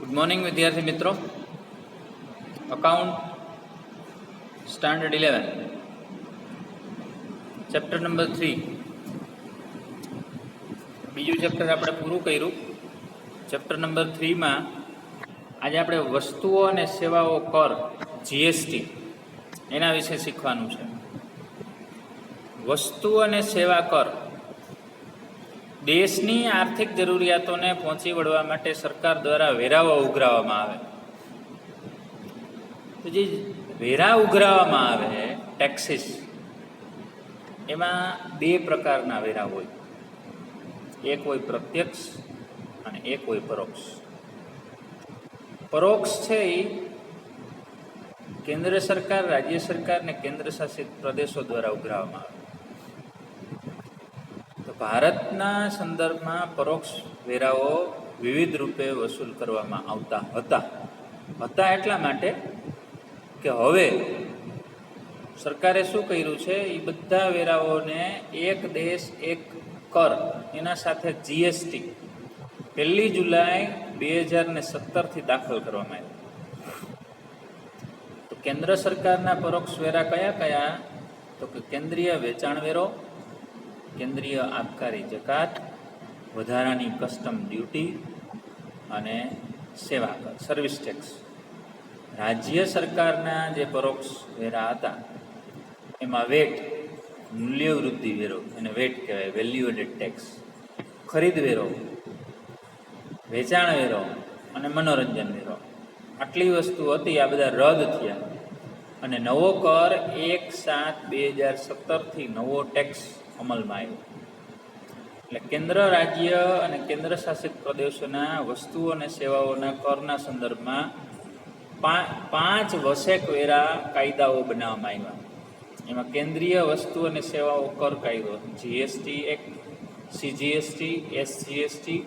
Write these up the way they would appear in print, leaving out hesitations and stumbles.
Good morning વિદ્યાર્થી મિત્રો. Account standard 11 chapter number 3 બીજું ચેપ્ટર આપણે પૂરું કર્યું. ચેપ્ટર નંબર 3માં આજે આપણે વસ્તુઓ અને સેવાઓ કર જીએસટી એના વિશે શીખવાનું છે. વસ્તુ અને સેવા કર દેશની આર્થિક જરૂરિયાતોને પહોંચી વળવા માટે સરકાર દ્વારા વેરાઓ ઉઘરાવવામાં આવે. તો જે વેરા ઉઘરાવવામાં આવે ટેક્સીસ, એમાં બે પ્રકારના વેરા હોય. એક હોય પ્રત્યક્ષ અને એક હોય પરોક્ષ. પરોક્ષ છે એ કેન્દ્ર સરકાર, રાજ્ય સરકાર અને કેન્દ્ર શાસિત પ્રદેશો દ્વારા ઉઘરાવવામાં આવે. ભારતના સંદર્ભમાં પરોક્ષ વેરાઓ વિવિધ રૂપે વસૂલ કરવામાં આવતા હતા એટલા માટે કે હવે સરકારે શું કર્યું છે, એ બધા વેરાઓને એક દેશ એક કર એના સાથે જીએસટી 1 જુલાઈ 2017થી દાખલ કરવામાં આવ્યો. તો કેન્દ્ર સરકારના પરોક્ષ વેરા કયા કયા? તો કે કેન્દ્રીય વેચાણ વેરો, કેન્દ્રીય આબકારી જકાત, વધારાની કસ્ટમ ડ્યુટી અને સેવા કર સર્વિસ ટેક્સ. રાજ્ય સરકારના જે પરોક્ષ વેરા હતા એમાં વેટ, મૂલ્યવૃદ્ધિ વેરો, એને વેટ કહેવાય, વેલ્યુ એડેડ ટેક્સ, ખરીદ વેરો, વેચાણ વેરો અને મનોરંજન વેરો, આટલી વસ્તુ હતી. આ બધા રદ થયા અને નવો કર 1/7/2017થી નવો ટેક્સ અમલમાં આવ્યો. એટલે કેન્દ્ર, રાજ્ય અને કેન્દ્ર શાસિત પ્રદેશોના વસ્તુઓ અને સેવાઓના કરના સંદર્ભમાં 5 વસેક વેરા કાયદાઓ બનાવવામાં આવ્યા. એમાં કેન્દ્રીય વસ્તુ અને સેવાઓ કર કાયદો, જીએસટી એક્ટ, સીજીએસટી, એસજીએસટી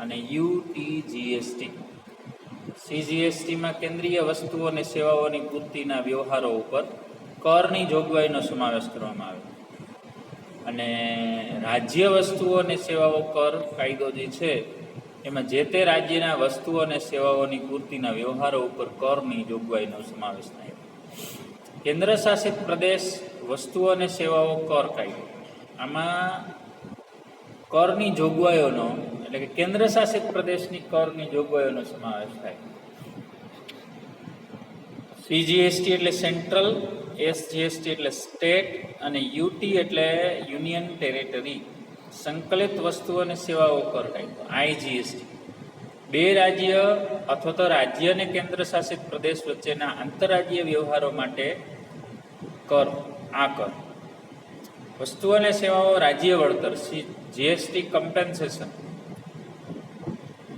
અને યુટીજીએસટી. સીજીએસટીમાં કેન્દ્રીય વસ્તુઓ અને સેવાઓની પૂર્તિના વ્યવહારો ઉપર કરની જોગવાઈનો સમાવેશ કરવામાં આવ્યો. અને રાજ્ય વસ્તુઓ અને સેવાઓ કર કાયદો જે છે એમાં જે તે રાજ્યના વસ્તુઓ અને સેવાઓની પૂર્તિના વ્યવહારો ઉપર કરની જોગવાઈનો સમાવેશ થાય. કેન્દ્ર શાસિત પ્રદેશ વસ્તુઓ અને સેવાઓ કર કાયદો, આમાં કરની જોગવાઈઓનો, એટલે કે કેન્દ્ર શાસિત પ્રદેશની કરની જોગવાઈઓનો સમાવેશ થાય. સીજીએસટી એટલે સેન્ટ્રલ, એસજીએસટી એટલે સ્ટેટ અને યુટી એટલે યુનિયન ટેરેટરી, સંકલિત વસ્તુઓ અને સેવાઓ કર કાયદો, આઈજીએસટી. બે રાજ્ય અથવા તો રાજ્ય અને કેન્દ્ર શાસિત પ્રદેશ વચ્ચેના આંતરરાજ્ય વ્યવહારો માટે કર, આ કર. વસ્તુઓ અને સેવાઓ રાજ્ય વળતર, જીએસટી કમ્પેન્સેશન.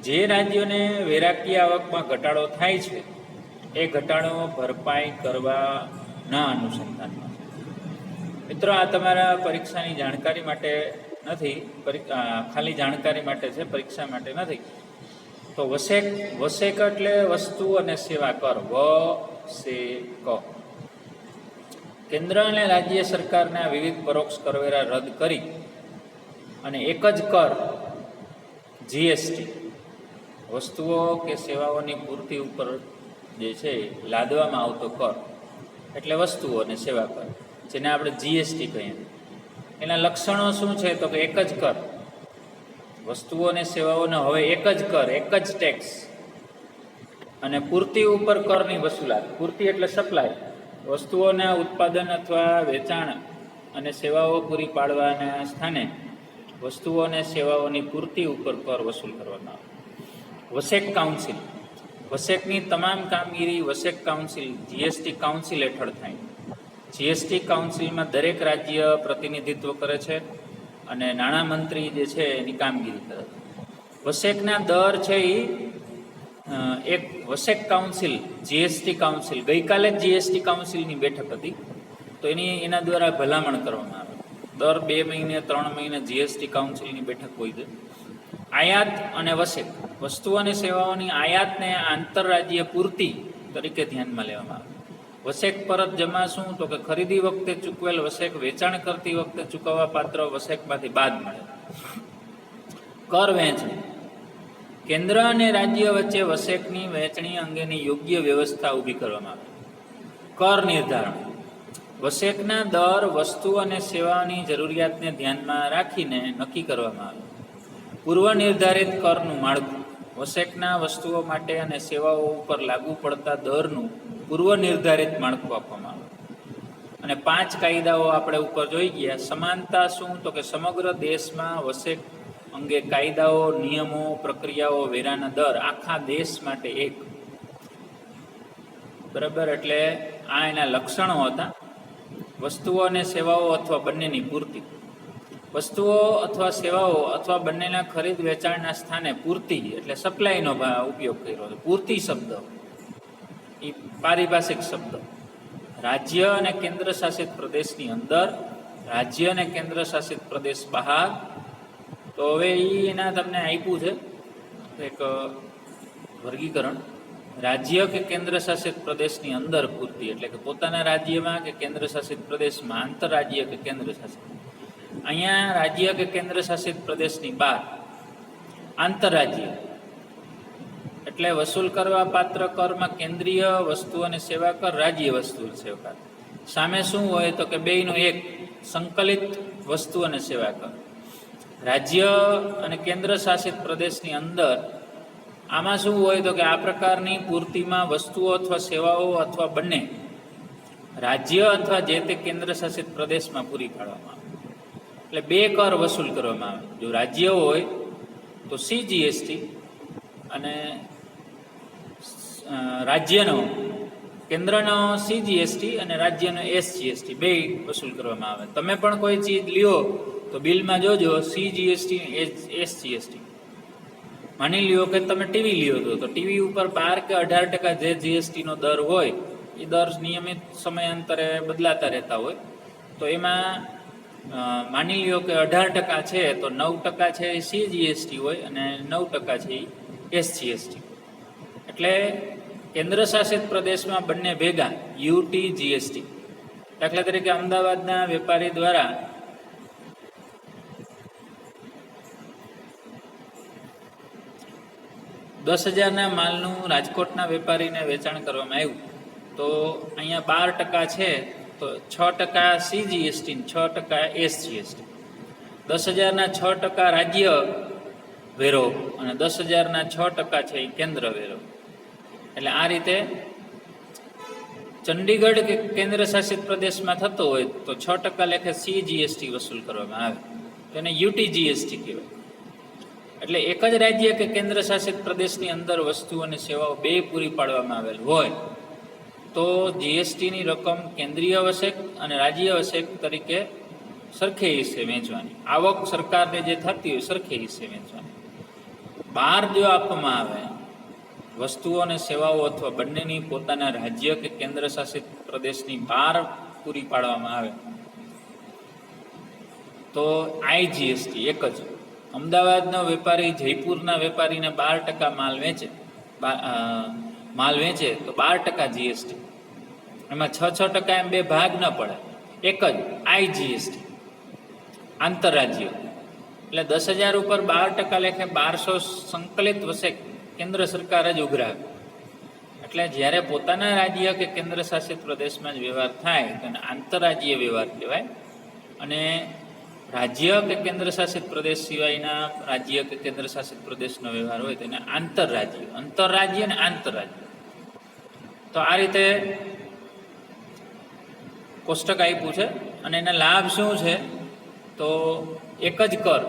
જે રાજ્યોને વેરાકીય આવકમાં ઘટાડો થાય છે એ ઘટાડો ભરપાઈ કરવાના અનુસંધાનમાં. મિત્રો, આ તમારા પરીક્ષાની જાણકારી માટે નથી, ખાલી જાણકારી માટે છે, પરીક્ષા માટે નથી. તો વસેક એટલે વસ્તુ અને સેવા કર, વસેક. કેન્દ્ર અને રાજ્ય સરકારના વિવિધ પરોક્ષ કરવેરા રદ કરી અને એક જ કર જીએસટી, વસ્તુઓ કે સેવાઓની પૂર્તિ ઉપર જે છે લાદવામાં આવતો કર એટલે વસ્તુઓ અને સેવા કર, જેને આપણે જીએસટી કહીએ. એના લક્ષણો શું છે? તો કે એક જ કર, વસ્તુઓ અને સેવાઓને હવે એક જ કર, એક જ ટેક્સ અને પૂર્તિ ઉપર કરની વસૂલાત. પૂર્તિ એટલે સપ્લાય, વસ્તુઓના ઉત્પાદન અથવા વેચાણ અને સેવાઓ પૂરી પાડવાના સ્થાને વસ્તુઓ અને સેવાઓની પૂર્તિ ઉપર કર વસૂલ કરવામાં આવે. વસેક કાઉન્સિલ, વસેકની તમામ કામગીરી વસેક કાઉન્સિલ, જીએસટી કાઉન્સિલ હેઠળ થાય. જીએસટી કાઉન્સિલમાં દરેક રાજ્ય પ્રતિનિધિત્વ કરે છે અને નાણામંત્રી જે છે એની કામગીરી કરે છે. વસેકના દર છે એ એક વસેક કાઉન્સિલ, જીએસટી કાઉન્સિલ, ગઈકાલે જ જીએસટી કાઉન્સિલની બેઠક હતી, તો એના દ્વારા ભલામણ કરવામાં આવે. દર 2 મહિને 3 મહિને જીએસટી કાઉન્સિલની બેઠક હોય છે. આયાત અને વસેક, વસ્તુઓ અને સેવાઓની આયાતને આંતરરાજ્ય પૂર્તિ તરીકે ધ્યાનમાં લેવામાં આવે. વસેક પરત જમા શું? તો કે ખરીદી વખતે ચૂકવેલ વસેક વેચાણ કરતી વખતે ચૂકવવા પાત્ર વસેકમાંથી બાદ મળે. કર વહેંચણી, કેન્દ્ર અને રાજ્ય વચ્ચે વસેકની વહેંચણી અંગેની યોગ્ય વ્યવસ્થા ઊભી કરવામાં આવે. કર નિર્ધારણ. વસેકના દર વસ્તુ અને સેવાઓની જરૂરિયાતને ધ્યાનમાં રાખીને નક્કી કરવામાં આવે. પૂર્વ નિર્ધારિત કરનું માળખું. વસેકના વસ્તુઓ માટે અને સેવાઓ ઉપર લાગુ પડતા દરનું પૂર્વ નિર્ધારિત માળખું આપવામાં આવે. અને 5 કાયદાઓ આપણે ઉપર જોઈ ગયા. સમાનતા શું? તો કે સમગ્ર દેશમાં વસેક અંગે કાયદાઓ, નિયમો, પ્રક્રિયાઓ, વેરાના દર આખા દેશ માટે એક. બરાબર, એટલે આ એના લક્ષણો હતા. વસ્તુઓ અને સેવાઓ અથવા બંનેની પૂર્તિ. વસ્તુઓ અથવા સેવાઓ અથવા બંનેના ખરીદ વેચાણના સ્થાને પૂર્તિ એટલે સપ્લાયનો ઉપયોગ કર્યો છે. પૂર્તિ શબ્દ એ પારિભાષિક શબ્દ. રાજ્ય અને કેન્દ્ર શાસિત પ્રદેશની અંદર, રાજ્ય અને કેન્દ્ર શાસિત પ્રદેશ બહાર. તો હવે એના તમને આપ્યું છે એક વર્ગીકરણ. રાજ્ય કે કેન્દ્ર શાસિત પ્રદેશની અંદર પૂર્તિ એટલે કે પોતાના રાજ્યમાં કે કેન્દ્ર શાસિત પ્રદેશમાં, આંતરરાજ્ય કે કેન્દ્ર શાસિત. અહીંયા રાજ્ય કે કેન્દ્ર શાસિત પ્રદેશની બહાર આંતરરાજ્ય એટલે વસૂલ કરવા પાત્ર કરમાં કેન્દ્રીય વસ્તુ અને સેવા કર, રાજ્ય વસ્તુ સેવા કર. સામે શું હોય તો કે બેયનું એક સંકલિત વસ્તુ અને સેવા કર. રાજ્ય અને કેન્દ્ર શાસિત પ્રદેશની અંદર આમાં શું હોય તો કે આ પ્રકારની પૂર્તિમાં વસ્તુઓ અથવા સેવાઓ અથવા બંને રાજ્ય અથવા જે તે કેન્દ્ર શાસિત પ્રદેશમાં પૂરી પાડવામાં આવે. એટલે 2 કર વસૂલ કરવામાં આવે. જો રાજ્ય હોય તો CGST અને રાજ્યનો કેન્દ્રનો CGST અને રાજ્યનો SGST બે વસૂલ કરવામાં આવે. તમે પણ કોઈ ચીજ લ્યો તો બિલમાં જોજો CGST SGST. માની લ્યો કે તમે ટીવી લ્યો તો ટીવી ઉપર 12 કે 18% જે GSTનો દર હોય એ દર નિયમિત સમયાંતરે બદલાતા રહેતા હોય. તો એમાં માની લ્યો કે 18% છે તો 9% છે એ CGST હોય અને 9% છે એ SGST. એટલે કેન્દ્ર શાસિત પ્રદેશમાં બંને ભેગા UT GST. દાખલા તરીકે અમદાવાદના વેપારી દ્વારા $10,000 માલનું રાજકોટના વેપારીને વેચાણ કરવામાં આવ્યું તો અહીંયા 12% છે તો 6% CGST ને 6% SGST. 10,000ના 6% રાજ્ય વેરો અને 10,000ના 6% છે એ કેન્દ્ર વેરો. એટલે આ રીતે ચંડીગઢ કે કેન્દ્ર શાસિત પ્રદેશમાં થતો હોય તો 6% લેખે CGST વસૂલ કરવામાં આવે, તેને UT GST કહેવાય. એટલે એક જ રાજ્ય કે કેન્દ્ર શાસિત પ્રદેશની અંદર વસ્તુ અને સેવાઓ બે પૂરી પાડવામાં આવેલ હોય તો GSTની રકમ કેન્દ્રીય વસેક અને રાજ્ય વસેક તરીકે સરખે હિસ્સે વહેંચવાની. આવક સરકારને જે થતી હોય સરખે હિસ્સે વહેંચવાની. બહાર જો આપવામાં આવે વસ્તુઓ અને સેવાઓ અથવા બંનેની પોતાના રાજ્ય કે કેન્દ્ર શાસિત પ્રદેશની બહાર પૂરી પાડવામાં આવે તો IGST એક જ. અમદાવાદનો વેપારી જયપુરના વેપારીને 12% માલ વેચે તો 12% GST. એમાં 6% એમ બે ભાગ ન પડે, એક જ IGST આંતરરાજ્ય. એટલે 10,000 ઉપર 12% લેખે 1200 સંકલિત વસેક કેન્દ્ર સરકાર જ ઉઘરાવે. એટલે જ્યારે પોતાના રાજ્ય કે કેન્દ્ર શાસિત પ્રદેશમાં જ વ્યવહાર થાય તેને આંતરરાજ્ય વ્યવહાર કહેવાય. અને રાજ્ય કે કેન્દ્ર શાસિત પ્રદેશ સિવાયના રાજ્ય કે કેન્દ્ર શાસિત પ્રદેશનો વ્યવહાર હોય તેને આંતરરાજ્ય, અંતરરાજ્ય અને આંતરરાજ્ય. તો આ રીતે કોષ્ટક આપ્યું છે અને એના લાભ શું છે તો એક જ કર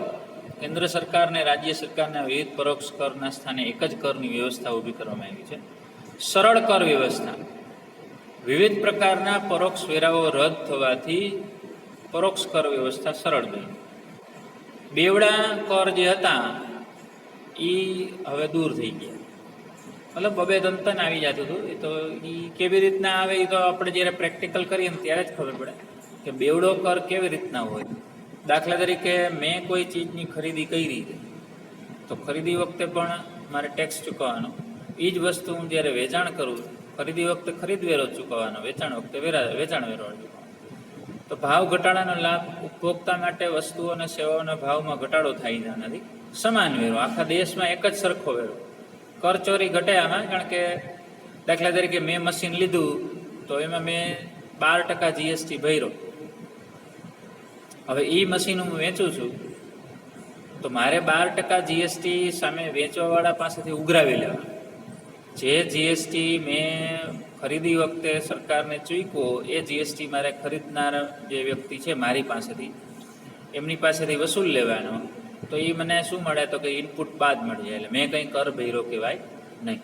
કેન્દ્ર સરકાર અને રાજ્ય સરકારના વિવિધ પરોક્ષ કરના સ્થાને એક જ કરની વ્યવસ્થા ઊભી કરવામાં આવી છે. સરળ કર વ્યવસ્થા. વિવિધ પ્રકારના પરોક્ષ વેરાઓ રદ થવાથી પરોક્ષ કર વ્યવસ્થા સરળ બની. બેવડા કર જે હતા એ હવે દૂર થઈ ગયા. મતલબ બબે દંતન આવી જતું હતું. એ તો એ કેવી રીતના આવે એ તો આપણે જ્યારે પ્રેક્ટિકલ કરીએ ને ત્યારે જ ખબર પડે કે બેવડો કર કેવી રીતના હોય. દાખલા તરીકે મેં કોઈ ચીજની ખરીદી કરી તો ખરીદી વખતે પણ મારે ટેક્સ ચૂકવવાનો. એ જ વસ્તુ હું જ્યારે વેચાણ કરું ખરીદી વખતે ખરીદ વેરો ચૂકવવાનો, વેચાણ વખતે વેચાણ વેરો ચૂકવવાનો. તો ભાવ ઘટાડાનો લાભ ઉપભોક્તા માટે વસ્તુઓ અને સેવાઓના ભાવમાં ઘટાડો થાય નથી. સમાન વેરો, આખા દેશમાં એક જ સરખો વેરો. કરચોરી ઘટે આમાં, કારણ કે દાખલા તરીકે મેં મશીન લીધું તો એમાં મેં 12% જીએસટી ભર્યો. હવે એ મશીન હું વેચું છું તો મારે 12% જીએસટી સામે વેચવાવાળા પાસેથી ઉઘરાવી લેવા. જે જીએસટી મેં ખરીદી વખતે સરકારને ચૂક્યો એ જીએસટી મારે ખરીદનાર જે વ્યક્તિ છે મારી પાસેથી, એમની પાસેથી વસૂલ લેવાનો. તો એ મને શું મળે? તો કે ઇનપુટ બાદ મળી જાય, એટલે મેં કંઈ કર ભર્યો કહેવાય નહીં.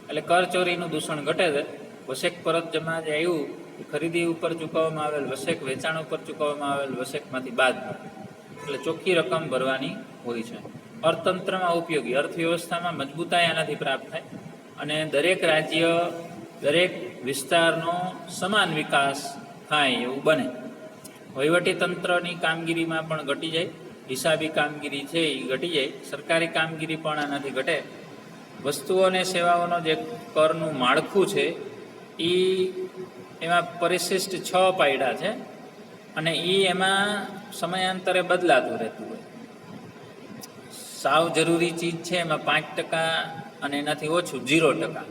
એટલે કરચોરીનું દૂષણ ઘટે છે. વસેક પરત જમા જે આવ્યું એ ખરીદી ઉપર ચૂકવવામાં આવેલ, વસેક વેચાણ ઉપર ચૂકવવામાં આવેલ વસેકમાંથી બાદ મળે, એટલે ચોખ્ખી રકમ ભરવાની હોય છે. અર્થતંત્રમાં ઉપયોગી, અર્થવ્યવસ્થામાં મજબૂતાઈ આનાથી પ્રાપ્ત થાય અને દરેક રાજ્ય, દરેક વિસ્તારનો સમાન વિકાસ થાય એવું બને. વહીવટી તંત્રની કામગીરીમાં પણ ઘટી જાય, હિસાબી કામગીરી છે એ ઘટી જાય, સરકારી કામગીરી પણ આનાથી ઘટે. વસ્તુઓ અને સેવાઓનો જે કરનું માળખું છે એમાં પરિશિષ્ટ 6 પાયડા છે અને એમાં સમયાંતરે બદલાતું રહેતું હોય. સાવ જરૂરી ચીજ છે એમાં 5% અને એનાથી ઓછું 0%.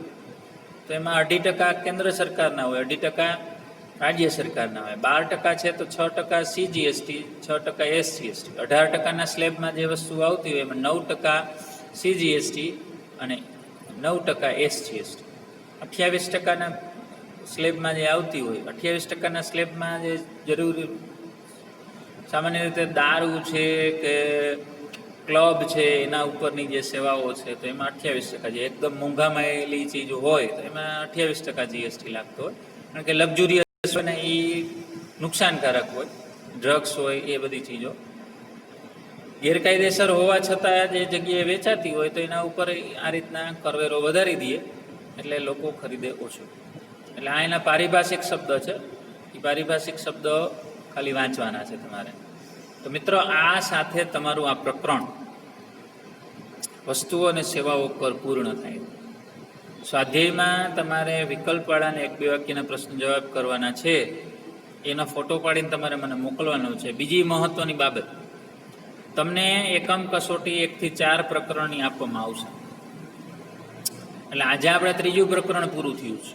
તો એમાં 2.5% કેન્દ્ર સરકારના હોય, 2.5% રાજ્ય સરકારના હોય. 12% છે તો 6% CGST, 6% SGST. 18%ના સ્લેબમાં જે વસ્તુ આવતી હોય એમાં 9% CGST અને 9% SGST. 28%ના સ્લેબમાં જે આવતી હોય, 28%ના સ્લેબમાં જે જરૂરી સામાન્ય રીતે દારૂ છે કે ક્લબ છે એના ઉપરની જે સેવાઓ છે તો એમાં 28%. જે એકદમ મોંઘામાંયેલી ચીજો હોય તો એમાં 28% જીએસટી લાગતો હોય, કારણ કે લક્ઝુરિયસ હોય ને એ નુકસાનકારક હોય, ડ્રગ્સ હોય એ બધી ચીજો. ગેરકાયદેસર હોવા છતાં જે જગ્યાએ વેચાતી હોય તો એના ઉપર આ રીતના કરવેરો વધારી દઈએ એટલે લોકો ખરીદે ઓછું. એટલે આ એના પારિભાષિક શબ્દ છે, એ પારિભાષિક શબ્દ ખાલી વાંચવાના છે તમારે. તો મિત્રો, આ સાથે તમારું આ પ્રકરણ વસ્તુઓ અને સેવાઓ પર પૂર્ણ થાય. સ્વાધ્યાયમાં તમારે વિકલ્પવાળાને 1-2 વાક્યના પ્રશ્ન જવાબ કરવાના છે, એનો ફોટો પાડીને તમારે મને મોકલવાનો છે. બીજી મહત્વની બાબત, તમને એકમ કસોટી 1 થી 4 પ્રકરણની આપવામાં આવશે. એટલે આજે આપણે 3જું પ્રકરણ પૂરું થયું છે,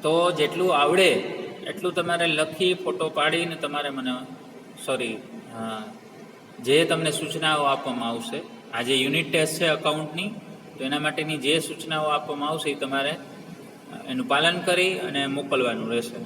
તો જેટલું આવડે એટલું તમારે લખી ફોટો પાડીને તમારે મને જે તમને સૂચનાઓ આપવામાં આવશે, આજે યુનિટ ટેસ્ટ છે અકાઉન્ટની, તો એના માટેની જે સૂચનાઓ આપવામાં આવશે એ તમારે એનું પાલન કરી અને મોકલવાનું રહેશે.